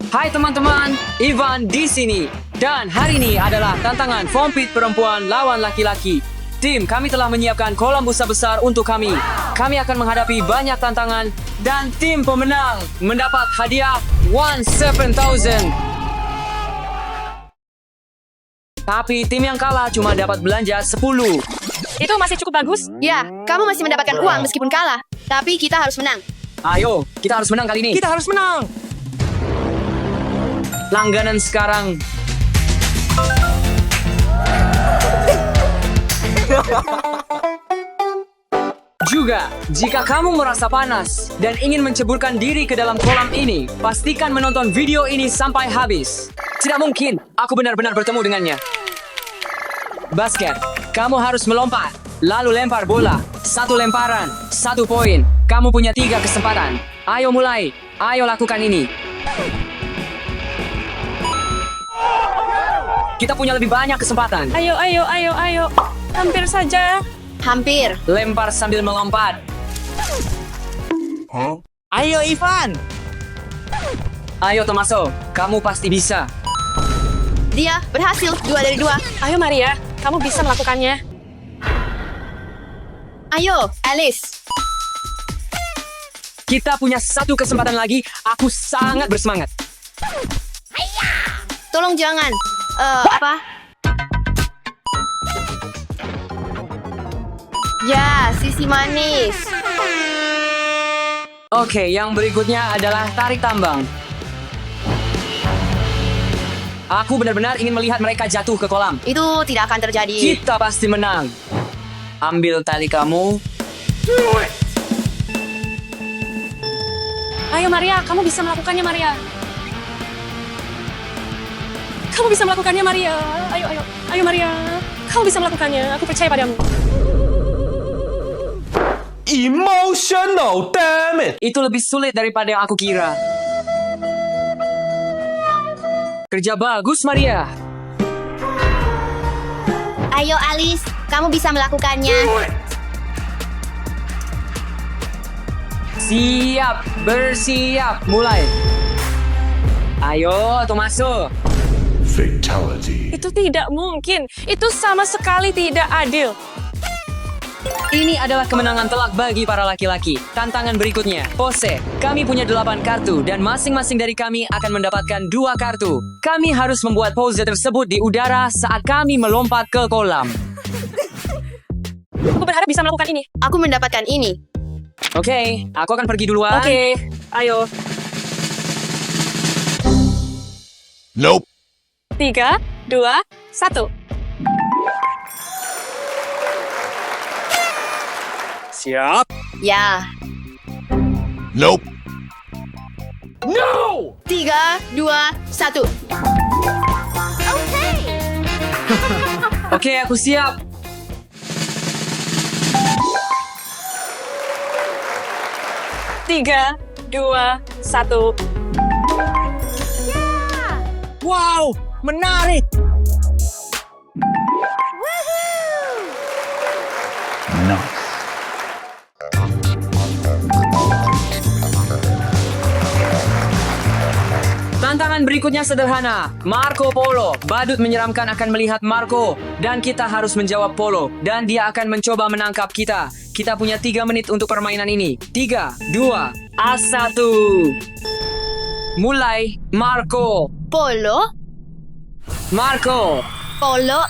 Hai teman-teman, Ivan di sini. Dan hari ini adalah tantangan foam pit perempuan lawan laki-laki. Tim kami telah menyiapkan kolam busa besar untuk kami. Kami akan menghadapi banyak tantangan dan tim pemenang mendapat hadiah 17,000. Tapi tim yang kalah cuma dapat belanja 10. Itu masih cukup bagus. Ya, kamu masih mendapatkan uang meskipun kalah. Tapi kita harus menang. Ayo, kita harus menang kali ini. Kita harus menang. Langganan sekarang. Juga, jika kamu merasa panas dan ingin menceburkan diri ke dalam kolam ini, pastikan menonton video ini sampai habis. Tidak mungkin aku benar-benar bertemu dengannya. Basket, kamu harus melompat, lalu lempar bola. 1 lemparan, 1 poin. Kamu punya 3 kesempatan. Ayo mulai, ayo lakukan ini. Kita punya lebih banyak kesempatan. Ayo. Hampir saja. Hampir. Lempar sambil melompat. Ayo Ivan. Ayo Tomaso, kamu pasti bisa. Dia berhasil 2 dari 2. Ayo Maria, kamu bisa melakukannya. Ayo, Alice. Kita punya 1 kesempatan lagi. Aku sangat bersemangat. Tolong jangan. Apa? Ya, sisi manis. Oke, yang berikutnya adalah tarik tambang. Aku benar-benar ingin melihat mereka jatuh ke kolam. Itu tidak akan terjadi. Kita pasti menang. Ambil tali kamu. Ayo Maria, kamu bisa melakukannya Maria. Kamu bisa melakukannya Maria. Ayo Maria. Kamu bisa melakukannya. Aku percaya padamu. Emotional, damn it. Itu lebih sulit daripada yang aku kira. Kerja bagus, Maria. Ayo, Alice. Kamu bisa melakukannya. Siap, bersiap, mulai. Ayo, Tomaso. Fatality. Itu tidak mungkin. Itu sama sekali tidak adil. Ini adalah kemenangan telak bagi para laki-laki. Tantangan berikutnya, pose. Kami punya 8 kartu dan masing-masing dari kami akan mendapatkan 2 kartu. Kami harus membuat pose tersebut di udara saat kami melompat ke kolam. Aku berharap bisa melakukan ini. Aku mendapatkan ini. Oke, aku akan pergi duluan. Oke, ayo. Nope. 3, 2, 1. Siap. Ya. Nope. 3, 2, 1. Oke, aku siap. Tiga, 2, 1. Wow, menarik. Nice. Tantangan berikutnya sederhana. Marco Polo. Badut menyeramkan akan melihat Marco. Dan kita harus menjawab Polo. Dan dia akan mencoba menangkap kita. Kita punya 3 menit untuk permainan ini. 3, 2, 1. Mulai, Marco. Polo. Marco. Polo.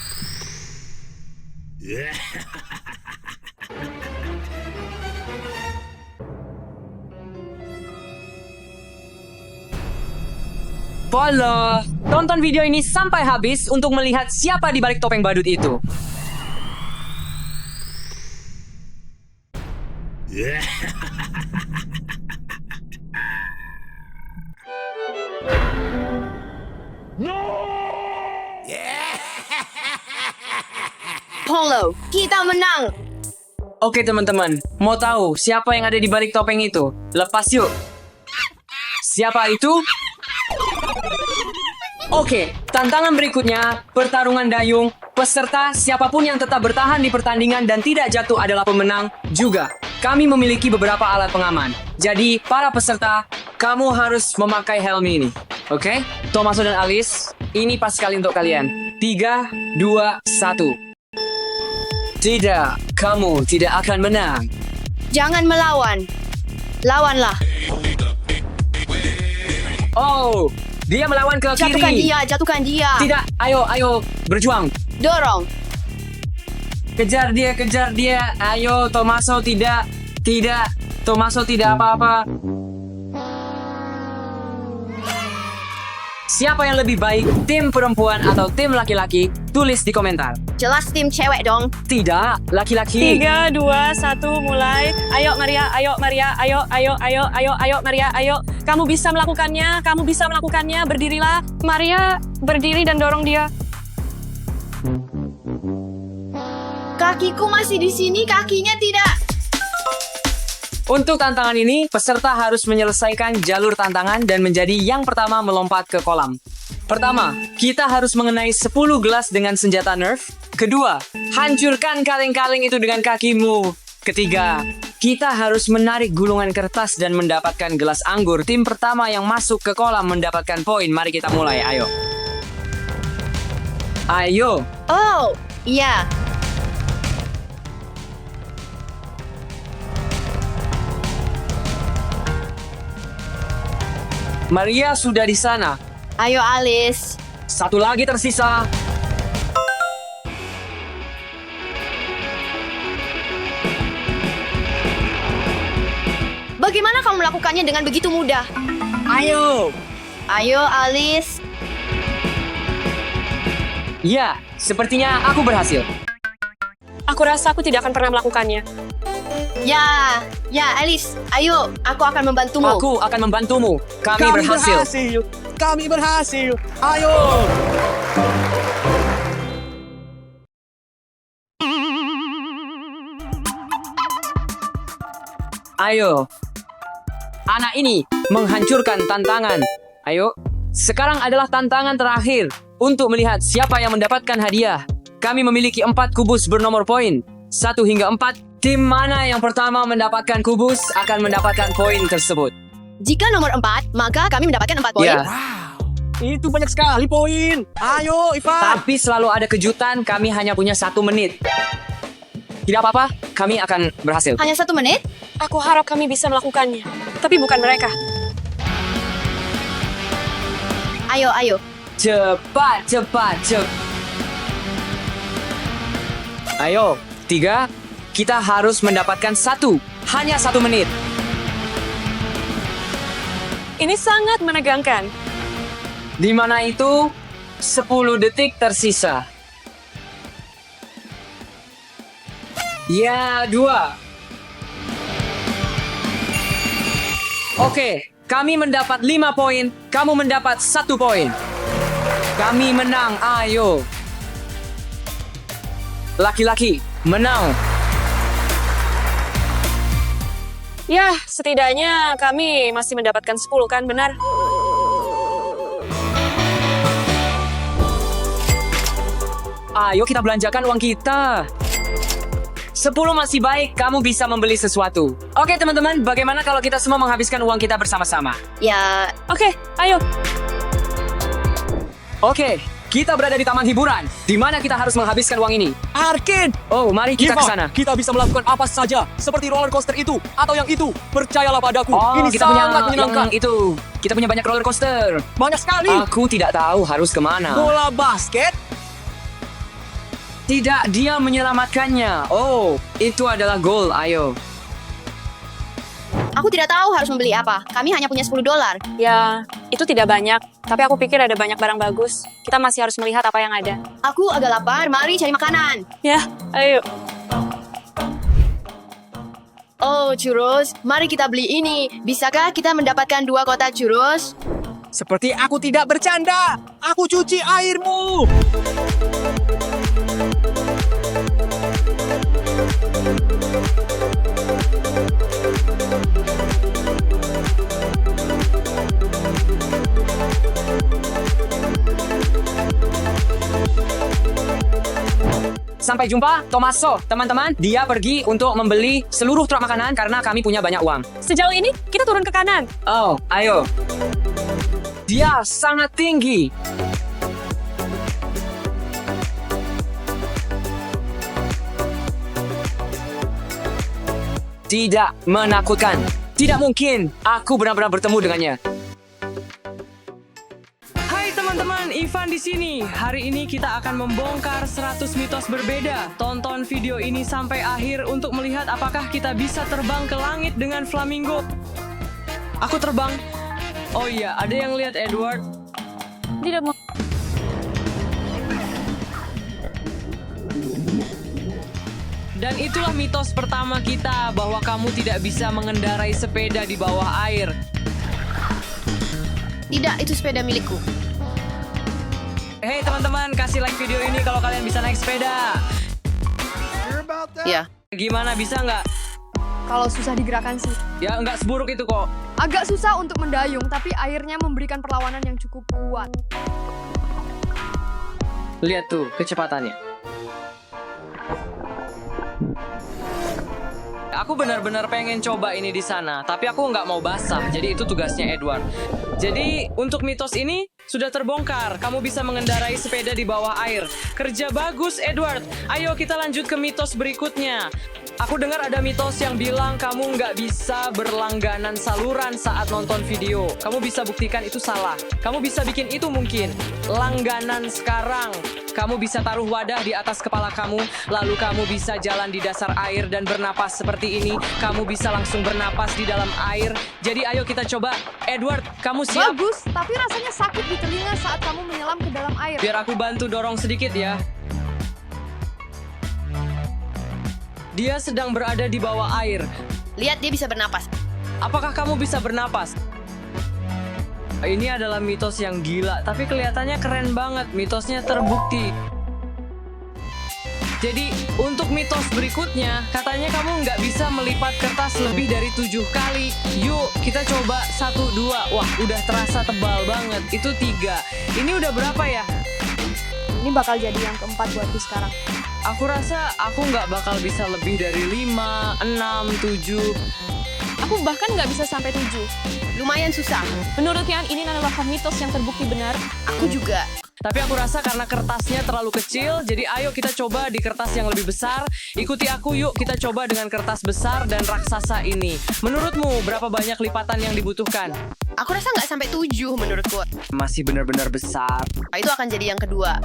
Polo. Tonton video ini sampai habis untuk melihat siapa di balik topeng badut itu. Polo. Kita menang. Oke teman-teman, mau tahu siapa yang ada di balik topeng itu? Lepas yuk. Siapa itu? Oke, tantangan berikutnya, pertarungan dayung. Peserta siapapun yang tetap bertahan di pertandingan dan tidak jatuh adalah pemenang juga. kami memiliki beberapa alat pengaman. Jadi, para peserta, kamu harus memakai helm ini. Oke? Tomaso dan Alice, ini pas sekali untuk kalian. 3, 2, 1. Tidak, kamu tidak akan menang. Jangan melawan. Lawanlah. Oh, dia melawan ke Jatuhkan kiri. dia, jatuhkan dia. Tidak, ayo, berjuang. Dorong. Kejar dia. Ayo, Tomaso tidak. Tomaso tidak apa-apa. Siapa yang lebih baik, tim perempuan atau tim laki-laki? Tulis di komentar. Jelas tim cewek dong. Tidak, laki-laki. 3, 2, 1, mulai. Ayo Maria, ayo Maria, ayo. Kamu bisa melakukannya, berdirilah. Maria, berdiri dan dorong dia. Kakiku masih di sini, kakinya tidak. Untuk tantangan ini, peserta harus menyelesaikan jalur tantangan dan menjadi yang pertama melompat ke kolam. Pertama, kita harus mengenai 10 gelas dengan senjata Nerf. Kedua, hancurkan kaleng-kaleng itu dengan kakimu. Ketiga, kita harus menarik gulungan kertas dan mendapatkan gelas anggur. Tim pertama yang masuk ke kolam mendapatkan poin. Mari kita mulai, ayo. Ayo. Oh, iya. Maria sudah di sana. Ayo Alice. Satu lagi tersisa. Bagaimana kamu melakukannya dengan begitu mudah? Ayo. Ayo Alice. Ya, sepertinya aku berhasil. Aku rasa aku tidak akan pernah melakukannya. Ya Alice. Ayo, aku akan membantumu. Aku akan membantumu. Kami berhasil. Kami berhasil. Ayo. Ayo. Anak ini menghancurkan tantangan. Ayo. Sekarang adalah tantangan terakhir untuk melihat siapa yang mendapatkan hadiah. Kami memiliki 4 kubus bernomor poin. 1 hingga 4. Tim mana yang pertama mendapatkan kubus akan mendapatkan poin tersebut. Jika nomor 4, maka kami mendapatkan 4 poin. Ya. Itu banyak sekali poin. Ayo, Ivan. Tapi selalu ada kejutan, kami hanya punya 1 menit. Tidak apa-apa, kami akan berhasil. Hanya 1 menit? Aku harap kami bisa melakukannya. Tapi bukan mereka. Ayo. Cepat. Ayo, 3. Kita harus mendapatkan 1. Hanya 1 menit. Ini sangat menegangkan. Di mana itu 10 detik tersisa. Ya, 2. Oke, kami mendapat 5 poin, kamu mendapat 1 poin. Kami menang, ayo. Laki-laki, menang. Ya, setidaknya kami masih mendapatkan 10 kan, benar? Ayo kita belanjakan uang kita. 10 masih baik, kamu bisa membeli sesuatu. Oke teman-teman, bagaimana kalau kita semua menghabiskan uang kita bersama-sama? Ya, Oke, ayo. Oke, kita berada di taman hiburan. Di mana kita harus menghabiskan uang ini? Arcade. Oh, mari kita ke Ivan, sana. kita bisa melakukan apa saja, seperti roller coaster itu atau yang itu. Percayalah padaku, Oh, ini kita punya sangat menyenangkan. yang itu. Kita punya banyak roller coaster. Banyak sekali. Aku tidak tahu harus kemana. Bola basket. Tidak, dia menyelamatkannya. Oh, itu adalah gol. Ayo. aku tidak tahu harus membeli apa. Kami hanya punya $10. Ya, itu tidak banyak. Tapi aku pikir ada banyak barang bagus. Kita masih harus melihat apa yang ada. Aku agak lapar, mari cari makanan. Ya, ayo. Oh, churros. Mari kita beli ini. Bisakah kita mendapatkan 2 kotak churros? Seperti aku tidak bercanda. Aku cuci airmu. Sampai jumpa, Tomaso. Teman-teman, dia pergi untuk membeli seluruh truk makanan karena kami punya banyak uang. Sejauh ini, kita turun ke kanan. Oh, ayo. Dia sangat tinggi. Tidak menakutkan. Tidak mungkin aku benar-benar bertemu dengannya. Hai teman-teman, Ivan di sini. Hari ini kita akan membongkar 100 mitos berbeda. Tonton video ini sampai akhir untuk melihat apakah kita bisa terbang ke langit dengan flamingo. Aku terbang. Oh iya, ada yang lihat Edward? Tidak mau. Dan itulah mitos pertama kita, bahwa kamu tidak bisa mengendarai sepeda di bawah air. Tidak, itu sepeda milikku. Hei teman-teman, kasih like video ini kalau kalian bisa naik sepeda. Ya. Gimana, bisa nggak? Kalau susah digerakkan sih. Ya nggak seburuk itu kok. Agak susah untuk mendayung, tapi airnya memberikan perlawanan yang cukup kuat. Lihat tuh kecepatannya. Aku benar-benar pengen coba ini di sana, tapi aku nggak mau basah, jadi itu tugasnya Edward. Jadi, untuk mitos ini sudah terbongkar. Kamu bisa mengendarai sepeda di bawah air. Kerja bagus, Edward. Ayo kita lanjut ke mitos berikutnya. Aku dengar ada mitos yang bilang kamu nggak bisa berlangganan saluran saat nonton video. Kamu bisa buktikan itu salah. Kamu bisa bikin itu mungkin. Langganan sekarang. Kamu bisa taruh wadah di atas kepala kamu, lalu kamu bisa jalan di dasar air dan bernapas seperti ini. Kamu bisa langsung bernapas di dalam air. Jadi ayo kita coba. Edward, kamu siap? Bagus, tapi rasanya sakit di telinga saat kamu menyelam ke dalam air. Biar aku bantu dorong sedikit ya. Dia sedang berada di bawah air. Lihat, dia bisa bernapas. Apakah kamu bisa bernapas? Ini adalah mitos yang gila, tapi kelihatannya keren banget. Mitosnya terbukti. Jadi, untuk mitos berikutnya, katanya kamu nggak bisa melipat kertas lebih dari 7 kali. Yuk, kita coba 1, 2. Wah, udah terasa tebal banget. Itu 3. Ini udah berapa ya? Ini bakal jadi yang keempat buatku sekarang. Aku rasa aku nggak bakal bisa lebih dari 5, 6, 7. Aku bahkan nggak bisa sampai 7. Lumayan susah. Menurut Kian, ini adalah mitos yang terbukti benar. Aku juga. Tapi aku rasa karena kertasnya terlalu kecil, jadi ayo kita coba di kertas yang lebih besar. Ikuti aku yuk, kita coba dengan kertas besar dan raksasa ini. Menurutmu, berapa banyak lipatan yang dibutuhkan? Aku rasa nggak sampai 7 menurutku. Masih benar-benar besar. Itu akan jadi yang kedua.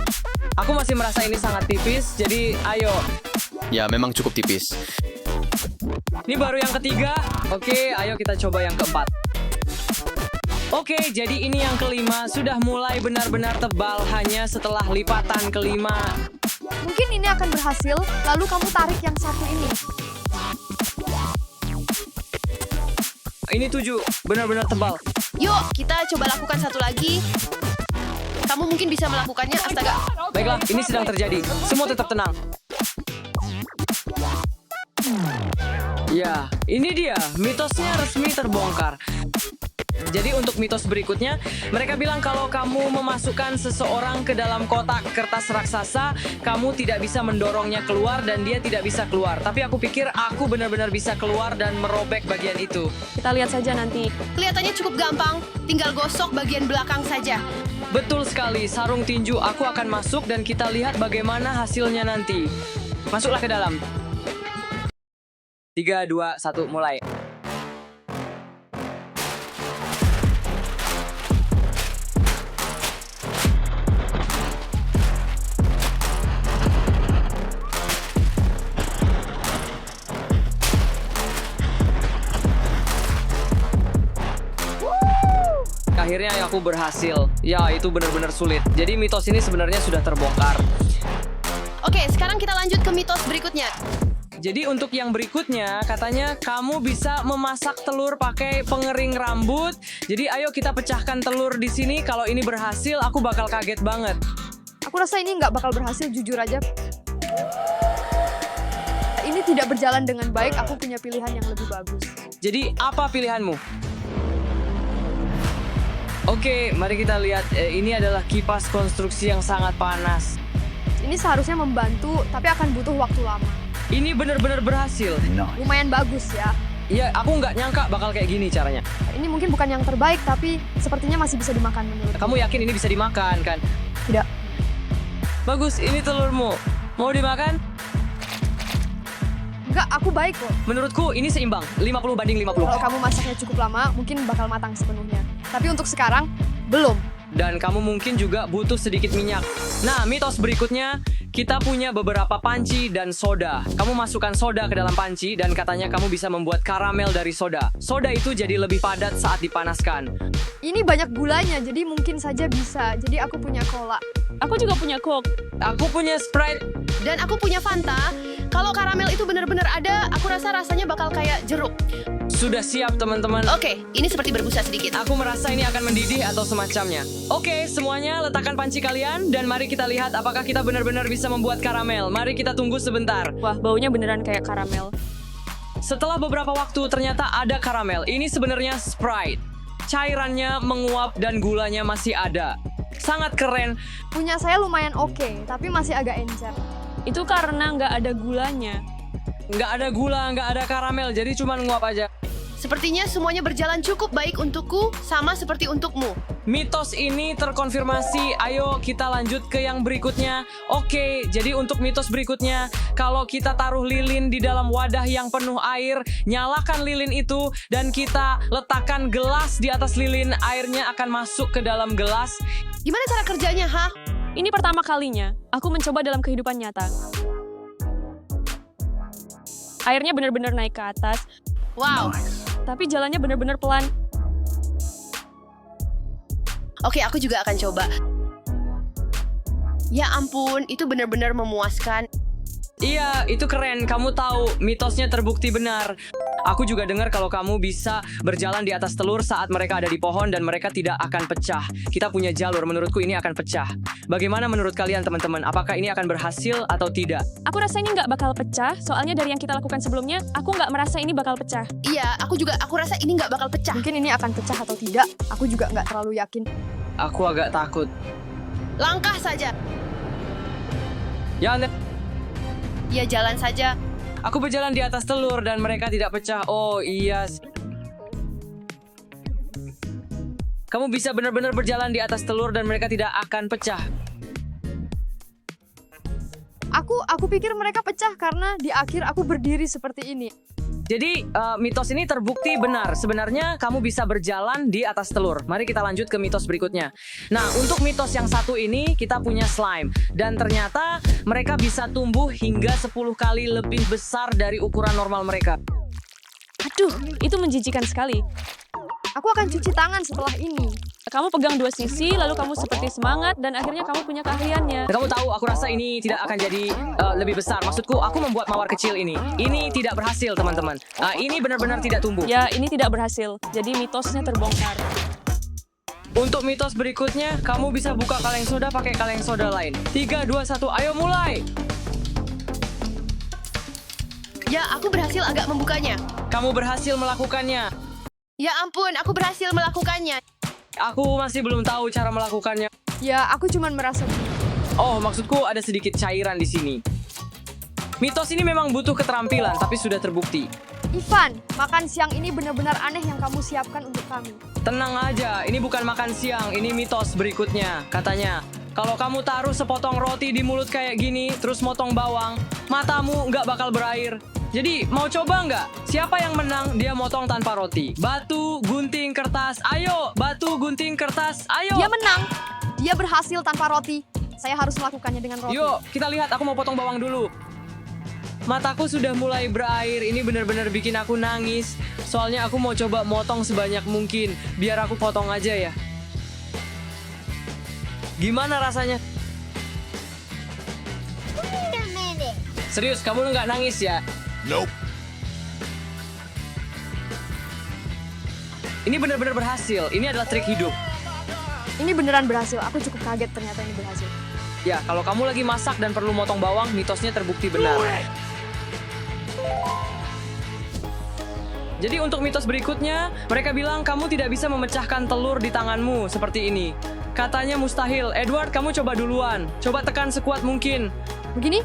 Aku masih merasa ini sangat tipis, jadi ayo. Ya, memang cukup tipis. Ini baru yang ketiga. Oke, ayo kita coba yang keempat. Oke, jadi ini yang kelima. Sudah mulai benar-benar tebal hanya setelah lipatan kelima. Mungkin ini akan berhasil, lalu kamu tarik yang satu ini. Ini 7, benar-benar tebal. Yuk, kita coba lakukan satu lagi. Kamu mungkin bisa melakukannya, astaga. Baiklah, ini sedang terjadi. Semua tetap tenang. Ya, ini dia. Mitosnya resmi terbongkar. Jadi untuk mitos berikutnya, mereka bilang kalau kamu memasukkan seseorang ke dalam kotak kertas raksasa, kamu tidak bisa mendorongnya keluar dan dia tidak bisa keluar. Tapi aku pikir aku benar-benar bisa keluar dan merobek bagian itu. Kita lihat saja nanti. Kelihatannya cukup gampang. Tinggal gosok bagian belakang saja. Betul sekali, sarung tinju. Aku akan masuk dan kita lihat bagaimana hasilnya nanti. Masuklah ke dalam. 3, 2, 1, mulai. Akhirnya aku berhasil. Ya, itu benar-benar sulit. Jadi mitos ini sebenarnya sudah terbongkar. Oke, sekarang kita lanjut ke mitos berikutnya. Jadi untuk yang berikutnya, katanya kamu bisa memasak telur pakai pengering rambut. Jadi ayo kita pecahkan telur di sini. Kalau ini berhasil, aku bakal kaget banget. Aku rasa ini nggak bakal berhasil, jujur aja. Ini tidak berjalan dengan baik, aku punya pilihan yang lebih bagus. Jadi apa pilihanmu? Oke, mari kita lihat. Ini adalah kipas konstruksi yang sangat panas. Ini seharusnya membantu, tapi akan butuh waktu lama. Ini benar-benar berhasil. Nice. Lumayan bagus ya. Ya, aku nggak nyangka bakal kayak gini caranya. Ini mungkin bukan yang terbaik, tapi sepertinya masih bisa dimakan menurutku. Kamu yakin ini bisa dimakan kan? Tidak. Bagus, ini telurmu. Mau dimakan? Enggak, aku baik kok. Menurutku ini seimbang, 50-50. Kalau kamu masaknya cukup lama, mungkin bakal matang sepenuhnya. Tapi untuk sekarang, belum. Dan kamu mungkin juga butuh sedikit minyak. Nah, mitos berikutnya, kita punya beberapa panci dan soda. Kamu masukkan soda ke dalam panci dan katanya kamu bisa membuat karamel dari soda. Soda itu jadi lebih padat saat dipanaskan. Ini banyak gulanya, jadi mungkin saja bisa. Jadi aku punya cola. Aku juga punya Coke. Aku punya Sprite. Dan aku punya Fanta. Kalau karamel itu benar-benar ada, aku rasa rasanya bakal kayak jeruk. Sudah siap teman-teman. Oke, ini seperti berbusa sedikit. Aku merasa ini akan mendidih atau semacamnya. Oke, semuanya letakkan panci kalian dan mari kita lihat apakah kita benar-benar bisa membuat karamel. Mari kita tunggu sebentar. Wah, baunya beneran kayak karamel. Setelah beberapa waktu ternyata ada karamel. Ini sebenarnya Sprite. Cairannya menguap dan gulanya masih ada. Sangat keren. Punya saya lumayan oke, tapi masih agak encer. Itu karena nggak ada gulanya. Nggak ada gula, nggak ada karamel, jadi cuma nguap aja. Sepertinya semuanya berjalan cukup baik untukku, sama seperti untukmu. Mitos ini terkonfirmasi. Ayo kita lanjut ke yang berikutnya. Oke, jadi untuk mitos berikutnya, kalau kita taruh lilin di dalam wadah yang penuh air, nyalakan lilin itu dan kita letakkan gelas di atas lilin, airnya akan masuk ke dalam gelas. Gimana cara kerjanya, ha? Ini pertama kalinya aku mencoba dalam kehidupan nyata. Airnya benar-benar naik ke atas, Wow. Nice. tapi jalannya benar-benar pelan. Oke, aku juga akan coba. Ya ampun, itu benar-benar memuaskan. Iya, itu keren. Kamu tahu, mitosnya terbukti benar. Aku juga dengar kalau kamu bisa berjalan di atas telur saat mereka ada di pohon dan mereka tidak akan pecah. Kita punya jalur, menurutku ini akan pecah. Bagaimana menurut kalian teman-teman? Apakah ini akan berhasil atau tidak? Aku rasa ini nggak bakal pecah, soalnya dari yang kita lakukan sebelumnya, aku nggak merasa ini bakal pecah. Iya, aku rasa ini nggak bakal pecah. Mungkin ini akan pecah atau tidak, aku juga nggak terlalu yakin. Aku agak takut. Langkah saja. Ya, Ya jalan saja. aku berjalan di atas telur dan mereka tidak pecah. Oh iya. Kamu bisa benar-benar berjalan di atas telur dan mereka tidak akan pecah. Aku pikir mereka pecah karena di akhir aku berdiri seperti ini. Jadi mitos ini terbukti benar. Sebenarnya kamu bisa berjalan di atas telur. Mari kita lanjut ke mitos berikutnya. Nah, untuk mitos yang satu ini kita punya slime. Dan ternyata mereka bisa tumbuh hingga 10 kali lebih besar dari ukuran normal mereka. Aduh, itu menjijikan sekali. Aku akan cuci tangan setelah ini. Kamu pegang dua sisi, lalu kamu seperti semangat, dan akhirnya kamu punya keahliannya. Dan kamu tahu, aku rasa ini tidak akan jadi lebih besar. Maksudku, aku membuat mawar kecil ini. Ini tidak berhasil, teman-teman. Ini benar-benar tidak tumbuh. Ya, ini tidak berhasil. Jadi mitosnya terbongkar. Untuk mitos berikutnya, kamu bisa buka kaleng soda pakai kaleng soda lain. 3, 2, 1, ayo mulai! Ya, aku berhasil agak membukanya. Kamu berhasil melakukannya. Ya ampun, aku berhasil melakukannya. Aku masih belum tahu cara melakukannya. Ya, aku cuman merasa Oh, maksudku ada sedikit cairan di sini. Mitos ini memang butuh keterampilan, tapi sudah terbukti. Ivan, makan siang ini benar-benar aneh yang kamu siapkan untuk kami. Tenang aja, ini bukan makan siang, ini mitos berikutnya. Katanya, kalau kamu taruh sepotong roti di mulut kayak gini, terus motong bawang, matamu nggak bakal berair. Jadi, mau coba nggak? Siapa yang menang, dia motong tanpa roti. Batu, gunting, kertas, ayo! Batu, gunting, kertas, ayo! Dia menang. Dia berhasil tanpa roti. Saya harus melakukannya dengan roti. Yuk, kita lihat, aku mau potong bawang dulu. Mataku sudah mulai berair, ini benar-benar bikin aku nangis. Soalnya aku mau coba motong sebanyak mungkin. Biar aku potong aja ya. Gimana rasanya? Serius, kamu nggak nangis ya? Nope. Ini benar-benar berhasil. Ini adalah trik hidup. Ini beneran berhasil. Aku cukup kaget ternyata ini berhasil. Ya, kalau kamu lagi masak dan perlu motong bawang, mitosnya terbukti benar. Jadi untuk mitos berikutnya, mereka bilang kamu tidak bisa memecahkan telur di tanganmu seperti ini. Katanya mustahil. Edward, kamu coba duluan. Coba tekan sekuat mungkin. Begini.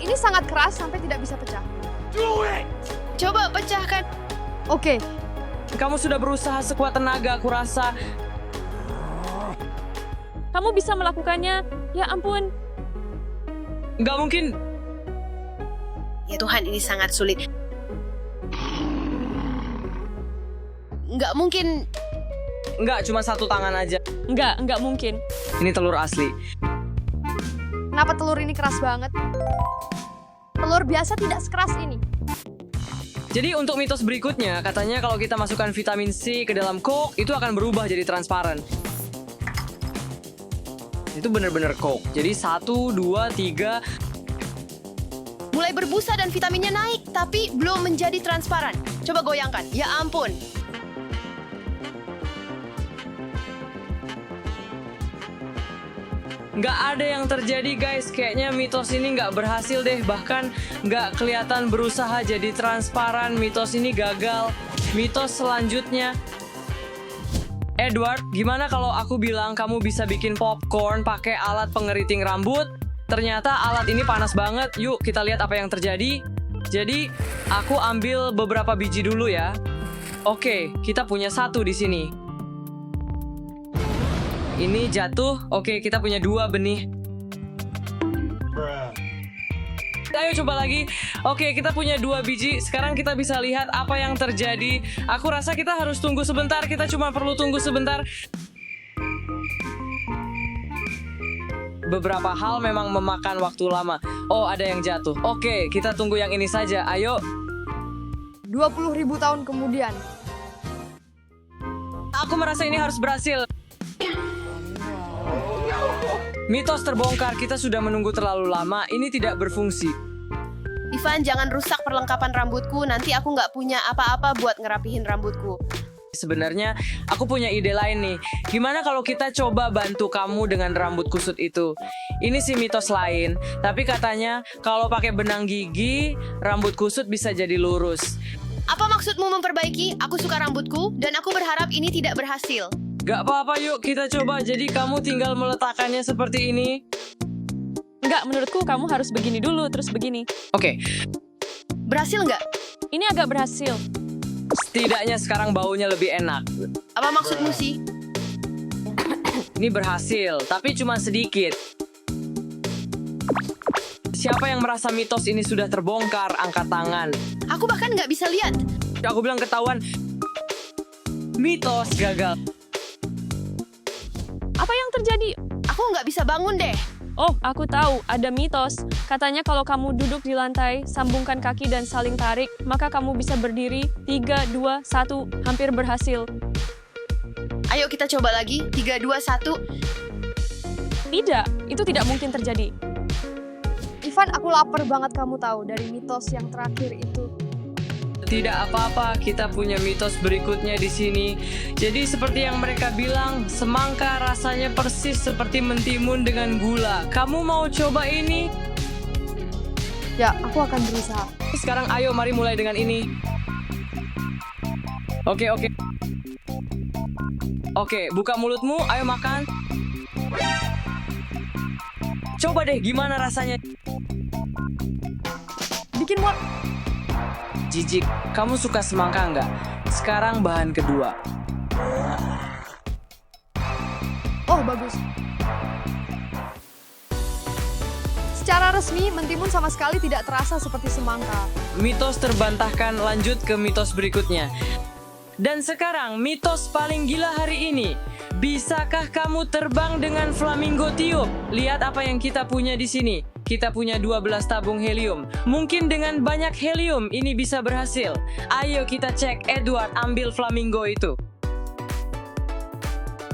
Ini sangat keras sampai tidak bisa pecah. Coba pecahkan. Oke, Kamu sudah berusaha sekuat tenaga, aku rasa. Kamu bisa melakukannya. Ya ampun. Nggak mungkin. Ya Tuhan, ini sangat sulit. Nggak mungkin. Nggak, cuma satu tangan aja. Enggak mungkin. Ini telur asli. kenapa telur ini keras banget? Telur biasa tidak sekeras ini. Jadi untuk mitos berikutnya, katanya kalau kita masukkan vitamin C ke dalam Coke, itu akan berubah jadi transparan. Itu bener-bener Coke. Jadi 1, 2, 3. Mulai berbusa dan vitaminnya naik, tapi belum menjadi transparan. Coba goyangkan. Ya ampun. Nggak ada yang terjadi guys, kayaknya mitos ini nggak berhasil deh. Bahkan nggak kelihatan berusaha jadi transparan, mitos ini gagal. Mitos selanjutnya, Edward, gimana kalau aku bilang kamu bisa bikin popcorn pakai alat pengeriting rambut? Ternyata alat ini panas banget, yuk kita lihat apa yang terjadi. Jadi, aku ambil beberapa biji dulu ya. Oke, kita punya 1 di sini. Ini jatuh. Oke, kita punya 2 benih. Ayo coba lagi. Oke, kita punya 2 biji. Sekarang kita bisa lihat apa yang terjadi. Aku rasa kita harus tunggu sebentar. Kita cuma perlu tunggu sebentar. Beberapa hal memang memakan waktu lama. Oh, ada yang jatuh. Oke, kita tunggu yang ini saja. Ayo. 20.000 tahun kemudian. Aku merasa ini harus berhasil. Mitos terbongkar, kita sudah menunggu terlalu lama, ini tidak berfungsi. Ivan, jangan rusak perlengkapan rambutku. Nanti aku nggak punya apa-apa buat ngerapihin rambutku. Sebenarnya, aku punya ide lain nih. Gimana kalau kita coba bantu kamu dengan rambut kusut itu? Ini sih mitos lain, tapi katanya kalau pakai benang gigi, rambut kusut bisa jadi lurus. Apa maksudmu memperbaiki? Aku suka rambutku dan aku berharap ini tidak berhasil. Gak apa-apa, yuk kita coba. Jadi kamu tinggal meletakkannya seperti ini. Enggak, menurutku kamu harus begini dulu, terus begini. Oke, Berhasil nggak? Ini agak berhasil. setidaknya sekarang baunya lebih enak. Apa maksudmu sih? Ini berhasil, tapi cuma sedikit. Siapa yang merasa mitos ini sudah terbongkar, angkat tangan. Aku bahkan nggak bisa lihat. Aku bilang ketahuan. Mitos gagal. Apa yang terjadi? Aku nggak bisa bangun deh. Oh, aku tahu, ada mitos. Katanya kalau kamu duduk di lantai, sambungkan kaki dan saling tarik, maka kamu bisa berdiri. 3, 2, 1, hampir berhasil. Ayo kita coba lagi. 3, 2, 1. Tidak, itu tidak mungkin terjadi. Ivan, aku lapar banget kamu tahu dari mitos yang terakhir itu. Tidak apa-apa, kita punya mitos berikutnya di sini. Jadi seperti yang mereka bilang, semangka rasanya persis seperti mentimun dengan gula. Kamu mau coba ini? Ya, aku akan berusaha. Sekarang ayo mari mulai dengan ini. Oke. Oke, buka mulutmu, ayo makan. Coba deh, gimana rasanya? Bikin muat. Jijik, kamu suka semangka nggak? Sekarang bahan kedua. Oh, bagus. Secara resmi, mentimun sama sekali tidak terasa seperti semangka. Mitos terbantahkan, lanjut ke mitos berikutnya. Dan sekarang, mitos paling gila hari ini. Bisakah kamu terbang dengan flamingo tiup? Lihat apa yang kita punya di sini. Kita punya 12 tabung helium. Mungkin dengan banyak helium ini bisa berhasil. Ayo kita cek. Edward, ambil flamingo itu.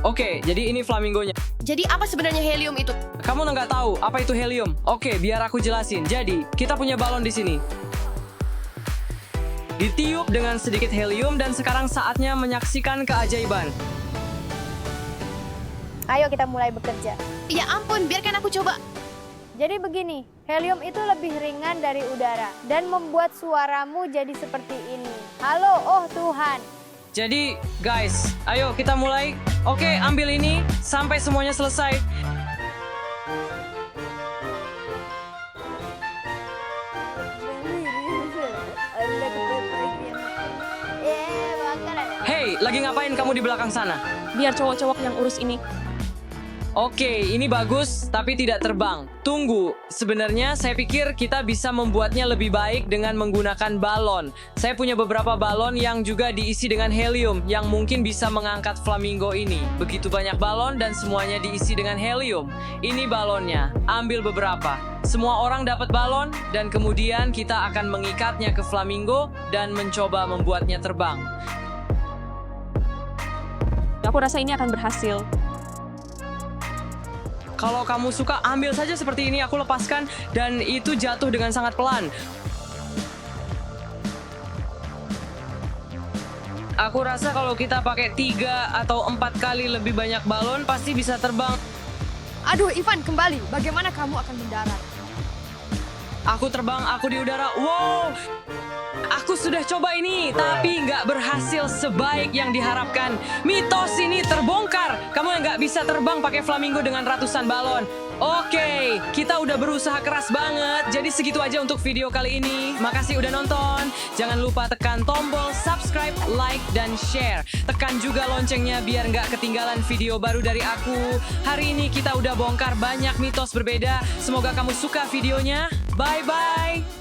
Oke, jadi ini flamingonya. Jadi apa sebenarnya helium itu? Kamu nggak tahu apa itu helium? Oke, biar aku jelasin. Jadi, kita punya balon di sini. Ditiup dengan sedikit helium dan sekarang saatnya menyaksikan keajaiban. Ayo kita mulai bekerja. Ya ampun, biarkan aku coba. Jadi begini, helium itu lebih ringan dari udara dan membuat suaramu jadi seperti ini. Halo, oh Tuhan. Jadi, guys, ayo kita mulai. Oke, ambil ini sampai semuanya selesai. Hey, lagi ngapain kamu di belakang sana? Biar cowok-cowok yang urus ini. Oke, ini bagus, tapi tidak terbang. Tunggu, sebenarnya saya pikir kita bisa membuatnya lebih baik dengan menggunakan balon. Saya punya beberapa balon yang juga diisi dengan helium, yang mungkin bisa mengangkat flamingo ini. Begitu banyak balon dan semuanya diisi dengan helium. Ini balonnya, ambil beberapa. Semua orang dapat balon, dan kemudian kita akan mengikatnya ke flamingo dan mencoba membuatnya terbang. Aku rasa ini akan berhasil. Kalau kamu suka, ambil saja seperti ini, aku lepaskan, dan itu jatuh dengan sangat pelan. Aku rasa kalau kita pakai 3 atau 4 kali lebih banyak balon, pasti bisa terbang. Aduh, Ivan, kembali. Bagaimana kamu akan mendarat? Aku terbang, aku di udara, wow! Aku sudah coba ini, tapi nggak berhasil sebaik yang diharapkan. Mitos ini terbongkar. Kamu yang nggak bisa terbang pakai flamingo dengan ratusan balon. Oke, kita udah berusaha keras banget. Jadi segitu aja untuk video kali ini. Makasih udah nonton. Jangan lupa tekan tombol subscribe, like, dan share. Tekan juga loncengnya biar nggak ketinggalan video baru dari aku. Hari ini kita udah bongkar banyak mitos berbeda. Semoga kamu suka videonya. Bye-bye.